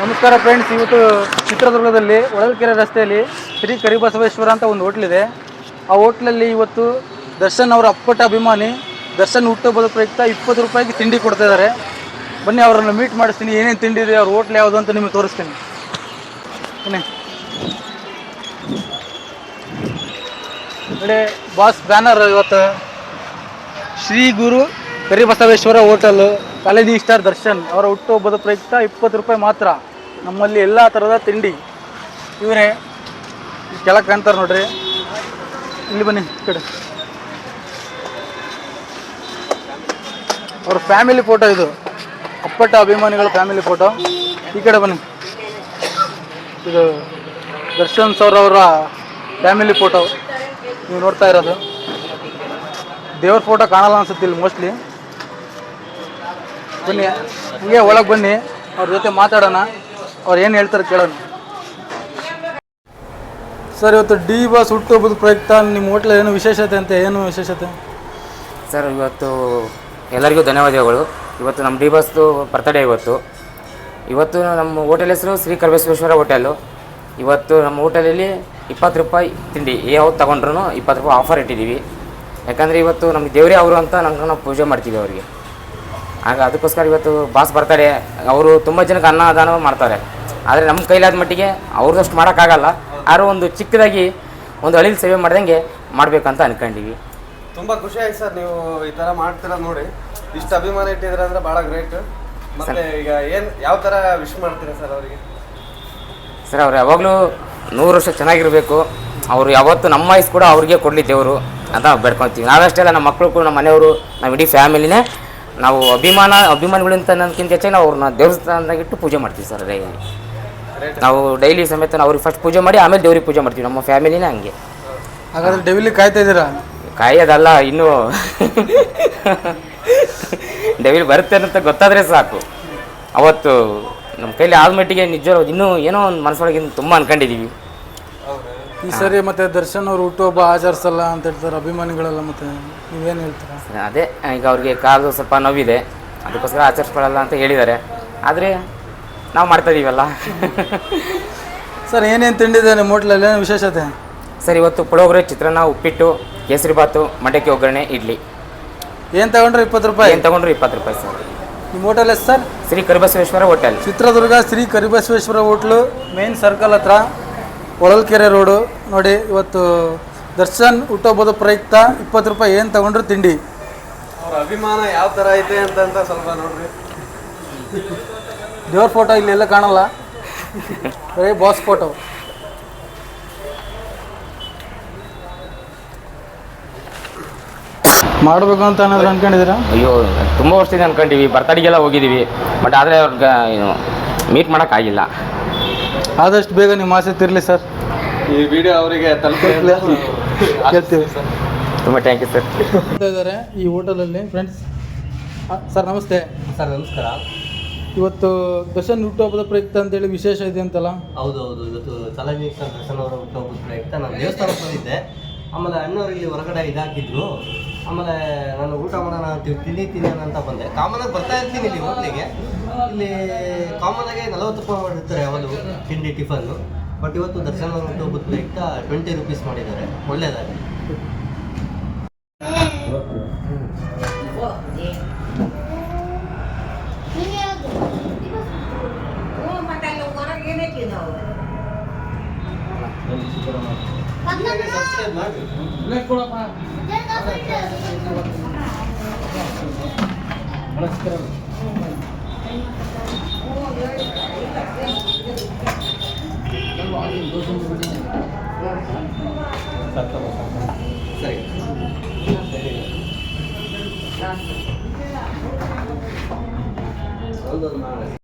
ನಮಸ್ಕಾರ ಫ್ರೆಂಡ್ಸ್, ಇವತ್ತು ಚಿತ್ರದುರ್ಗದಲ್ಲಿ ಹೊಳಲ್ಕೆರೆ ರಸ್ತೆಯಲ್ಲಿ ಶ್ರೀ ಕರಿಬಸವೇಶ್ವರ ಅಂತ ಒಂದು ಹೋಟ್ಲಿದೆ. ಆ ಹೋಟ್ಲಲ್ಲಿ ಇವತ್ತು ದರ್ಶನ್ ಅವರ ಅಪ್ಪಟ ಅಭಿಮಾನಿ ದರ್ಶನ್ ಹುಟ್ಟುಹಬ್ಬದ ಪ್ರಯುಕ್ತ 20 ರೂಪಾಯಿಗೆ ತಿಂಡಿ ಕೊಡ್ತಾ ಇದ್ದಾರೆ. ಬನ್ನಿ, ಅವರನ್ನು ಮೀಟ್ ಮಾಡಿಸ್ತೀನಿ. ಏನೇನು ತಿಂಡಿ ಇದೆ, ಅವ್ರ ಹೋಟ್ಲ್ ಯಾವುದು ಅಂತ ನಿಮಗೆ ತೋರಿಸ್ತೀನಿ. ಬನ್ನಿ. ನೋಡಿ ಬಾಸ್ ಬ್ಯಾನರ್, ಇವತ್ತು ಶ್ರೀ ಗುರು ಕರಿಬಸವೇಶ್ವರ ಹೋಟೆಲ್ ಕಾಲೇಜಿ ಸ್ಟಾರ್ ದರ್ಶನ್ ಅವರ ಹುಟ್ಟುಹಬ್ಬದ ಪ್ರಯುಕ್ತ 20 ರೂಪಾಯಿ ಮಾತ್ರ. ನಮ್ಮಲ್ಲಿ ಎಲ್ಲ ಥರದ ತಿಂಡಿ. ಇವರೇ ಕೆಳಗೆ ಕಾಣ್ತಾರೆ ನೋಡ್ರಿ. ಇಲ್ಲಿ ಬನ್ನಿ, ಈ ಕಡೆ ಅವ್ರ ಫ್ಯಾಮಿಲಿ ಫೋಟೋ ಇದು, ಅಪ್ಪಟ ಅಭಿಮಾನಿಗಳ ಫ್ಯಾಮಿಲಿ ಫೋಟೋ. ಈ ಕಡೆ ಬನ್ನಿ, ಇದು ದರ್ಶನ್ ಸರ್ ಅವರ ಫ್ಯಾಮಿಲಿ ಫೋಟೋ ನೀವು ನೋಡ್ತಾ ಇರೋದು. ದೇವ್ರ ಫೋಟೋ ಕಾಣಲ್ಲ ಅನ್ಸುತ್ತೆ ಇಲ್ಲಿ ಮೋಸ್ಟ್ಲಿ. ಬನ್ನಿ, ಹಂಗೆ ಒಳಗೆ ಬನ್ನಿ, ಅವ್ರ ಜೊತೆ ಮಾತಾಡೋಣ. ಅವ್ರು ಏನು ಹೇಳ್ತಾರೆ ಕೇಳೋಣ. ಸರ್, ಇವತ್ತು ಡಿ ಬಾಸ್ ಹುಟ್ಟುಹಬ್ಬದ ಪ್ರಯುಕ್ತ ನಿಮ್ಮ ಹೋಟ್ಲ ಏನು ವಿಶೇಷತೆ ಅಂತ? ಏನು ವಿಶೇಷತೆ ಸರ್? ಇವತ್ತು ಎಲ್ಲರಿಗೂ ಧನ್ಯವಾದಗಳು. ಇವತ್ತು ನಮ್ಮ ಡಿ ಬಾಸ್ದು ಬರ್ತಡೇ. ಇವತ್ತು ನಮ್ಮ ಹೋಟೆಲ್ ಹೆಸರು ಶ್ರೀ ಕರಿಬಸವೇಶ್ವರ ಹೋಟೆಲು. ಇವತ್ತು ನಮ್ಮ ಹೋಟೆಲಲ್ಲಿ 20 ರೂಪಾಯಿ ತಿಂಡಿ ಯಾವ್ದು ತೊಗೊಂಡ್ರು 20 ರೂಪಾಯಿ ಆಫರ್ ಇಟ್ಟಿದ್ದೀವಿ. ಯಾಕಂದರೆ ಇವತ್ತು ನಮ್ಮ ದೇವರೇ ಅವರು ಅಂತ ನಾವು ಪೂಜೆ ಮಾಡ್ತೀವಿ ಅವರಿಗೆ. ಆಗ ಅದಕ್ಕೋಸ್ಕರ ಇವತ್ತು ಬಾಸ್ ಬರ್ತಾರೆ. ಅವರು ತುಂಬ ಜನಕ್ಕೆ ಅನ್ನದಾನ ಮಾಡ್ತಾರೆ. ಆದರೆ ನಮ್ಮ ಕೈಲಾದ ಮಟ್ಟಿಗೆ ಅವ್ರದಷ್ಟು ಮಾಡೋಕ್ಕಾಗಲ್ಲ. ಆದರೂ ಒಂದು ಚಿಕ್ಕದಾಗಿ ಒಂದು ಹಳ್ಳಿ ಸೇವೆ ಮಾಡ್ದಂಗೆ ಮಾಡಬೇಕಂತ ಅಂದ್ಕೊಂಡಿವಿ. ತುಂಬ ಖುಷಿ ಆಯ್ತು ಸರ್, ನೀವು ಈ ಥರ ಮಾಡ್ತೀರ ನೋಡಿ. ಇಷ್ಟು ಅಭಿಮಾನ ಇಟ್ಟಿದ್ರೆ ಅಂದರೆ ಭಾಳ ಗ್ರೇಟ್. ಮತ್ತು ಈಗ ಯಾವ ಥರ ವಿಶ್ ಮಾಡ್ತೀರಾ ಸರ್ ಅವರಿಗೆ? ಸರ್, ಅವ್ರು ಯಾವಾಗಲೂ 100 ವರ್ಷ ಚೆನ್ನಾಗಿರಬೇಕು. ಅವರು ಯಾವತ್ತು ನಮ್ಮ ವಯಸ್ಸು ಕೂಡ ಅವ್ರಿಗೆ ಕೊಡಲಿ ದೇವರು ಅಂತ ನಾವು ಬೇಡ್ಕೊತೀವಿ. ನಾವಷ್ಟೇ ಅಲ್ಲ, ನಮ್ಮ ಮಕ್ಕಳು ಕೂಡ, ನಮ್ಮ ಮನೆಯವರು, ನಾವು ಇಡೀ ಫ್ಯಾಮಿಲಿನೇ ನಾವು ಅಭಿಮಾನಿಗಳಿಂತ ಅನ್ನೋದಕ್ಕಿಂತ ಹೆಚ್ಚಾಗಿ ನಾವು ಅವ್ರನ್ನ ದೇವಸ್ಥಾನದಾಗಿಟ್ಟು ಪೂಜೆ ಮಾಡ್ತೀವಿ ಸರ್. ಡೈಲಿ ನಾವು ಡೈಲಿ ಸಮೇತ ನಾವು ಅವ್ರಿಗೆ ಫಸ್ಟ್ ಪೂಜೆ ಮಾಡಿ ಆಮೇಲೆ ದೇವ್ರಿಗೆ ಪೂಜೆ ಮಾಡ್ತೀವಿ. ನಮ್ಮ ಫ್ಯಾಮಿಲಿನೇ ಹಂಗೆ. ಹಾಗಾದ್ರೆ ಡೈಲಿ ಕಾಯ್ತಾ ಇದ್ದೀರಾ? ಕಾಯೋದಲ್ಲ, ಇನ್ನೂ ಡೈಲಿ ಬರುತ್ತೆ ಅಂತ ಗೊತ್ತಾದರೆ ಸಾಕು. ಅವತ್ತು ನಮ್ಮ ಕೈಲಿ ಆದ ಮಟ್ಟಿಗೆ ನಿಜ ಇನ್ನೂ ಏನೋ ಒಂದು ಮನಸ್ಸೊಳಗೆ ತುಂಬ ಅನ್ಕೊಂಡಿದ್ದೀವಿ. ಈ ಸರಿ ಮತ್ತೆ ದರ್ಶನ್ ಅವರು ಹುಟ್ಟುಹಬ್ಬ ಆಚರಿಸಲ್ಲ ಅಂತ ಹೇಳ್ತಾರೆ ಅಭಿಮಾನಿಗಳೆಲ್ಲ. ಮತ್ತೆ ನೀವೇನು ಹೇಳ್ತೀರಾ? ಅದೇ, ಈಗ ಅವ್ರಿಗೆ ಕಾಲು ಸ್ವಲ್ಪ ನೋವಿದೆ, ಅದಕ್ಕೋಸ್ಕರ ಆಚರಿಸ್ಕೊಳ್ಳಲ್ಲ ಅಂತ ಹೇಳಿದ್ದಾರೆ. ಆದರೆ ನಾವು ಮಾಡ್ತಾಯಿದ್ದೀವಲ್ಲ. ಸರ್, ಏನೇನು ತಿಂಡಿದೆ ನಿಮ್ಮ ಹೋಟ್ಲಲ್ಲಿ? ಏನು ವಿಶೇಷತೆ ಸರ್? ಇವತ್ತು ಪುಳಿಯೋಗರೆ, ಚಿತ್ರಾನ್ನ, ಉಪ್ಪಿಟ್ಟು, ಕೇಸರಿ ಬಾತು, ಮಂಡಕ್ಕಿ ಒಗ್ಗರಣೆ, ಇಡ್ಲಿ. ಏನು ತಗೊಂಡ್ರೆ 20 ರೂಪಾಯಿ? ಏನು ತೊಗೊಂಡ್ರು 20 ರೂಪಾಯಿ ಸರ್. ನಿಮ್ಮ ಹೋಟೆಲ್ ಹೆಸರು sir? Shri Karibasaveshwara hotel, Chitradurga. Shri Karibasaveshwara hotel main circle ಹತ್ರ, ಹೊಳಲ್ಕೆರೆ ರೋಡು. ನೋಡಿ, ಇವತ್ತು ದರ್ಶನ್ ಹುಟ್ಟುಹಬ್ಬದ ಪ್ರಯುಕ್ತ 20 ರೂಪಾಯಿ ಏನು ತಗೊಂಡ್ರು ತಿಂಡಿ. ಅವ್ರ ಅಭಿಮಾನ ಯಾವ ಥರ ಐತೆ ಅಂತ ಸ್ವಲ್ಪ ನೋಡ್ರಿ. ದೇವ್ರ ಫೋಟೋ ಇಲ್ಲೆಲ್ಲ ಕಾಣಲ್ಲ, ಬರೀ ಬಾಸ್ ಫೋಟೋ. ಮಾಡಬೇಕು ಅಂತ ಏನಾದ್ರು ಅನ್ಕೊಂಡಿದ್ದೀರಾ? ಅಯ್ಯೋ, ತುಂಬ ವರ್ಷದಿಂದ ಅನ್ಕೊಂಡಿವಿ. ಬರ್ತಡೆಗೆಲ್ಲ ಹೋಗಿದ್ದೀವಿ, ಬಟ್ ಆದರೆ ಅವ್ರಿಗೆ ಮೀಟ್ ಮಾಡೋಕ್ಕಾಗಿಲ್ಲ. ಆದಷ್ಟು ಬೇಗ ನಿಮ್ಮ ಆಸೆ ತಿರಲಿ ಸರ್. ಈ ವಿಡಿಯೋ ಅವರಿಗೆ ಕೇಳ್ತೀವಿ. ತುಂಬ ಥ್ಯಾಂಕ್ ಯು ಸರ್. ಇದ್ದಾರೆ ಈ ಹೋಟೆಲಲ್ಲಿ ಫ್ರೆಂಡ್ಸ್. ಸರ್ ನಮಸ್ತೆ. ಸರ್ ನಮಸ್ಕಾರ. ಇವತ್ತು ದರ್ಶನ್ ಹುಟ್ಟುಹಬ್ಬದ ಪ್ರಯುಕ್ತ ಅಂತೇಳಿ ವಿಶೇಷ ಇದೆ ಅಂತಲ್ಲ? ಹೌದು, ಇವತ್ತು ಕಾಲೇಜಿ ದರ್ಶನ್ ಅವರ ಹುಟ್ಟುಹಬ್ಬದ ಪ್ರಯುಕ್ತ ನಾನು ದೇವಸ್ಥಾನಕ್ಕೆ ಬಂದಿದ್ದೆ. ಆಮೇಲೆ ಅಣ್ಣವ್ರು ಇಲ್ಲಿ ಹೊರಗಡೆ ಇದಾಕಿದ್ರು. ಆಮೇಲೆ ನಾನು ಊಟ ಮಾಡೋಣ ತಿನ್ನೋಣ ಅಂತ ಬಂದೆ. ಕಾಮನಾಗಿ ಬರ್ತಾ ಇರ್ತೀನಿ ಇಲ್ಲಿ ಹೋಟ್ಲಿಗೆ. ಇಲ್ಲಿ ಕಾಮನಾಗೆ 40 ರೂಪಾಯಿ ಮಾಡಿರ್ತಾರೆ ಯಾವುದು ತಿಂಡಿ ಟಿಫನ್ನು. ಬಟ್ ಇವತ್ತು ದರ್ಶನ್ ಅವ್ರ ಹುಟ್ಟುಹಬ್ಬದ ಪ್ರಯುಕ್ತ 20 ರೂಪೀಸ್ ಮಾಡಿದ್ದಾರೆ. ಒಳ್ಳೆಯದಾಗಿ. ಸರಿ.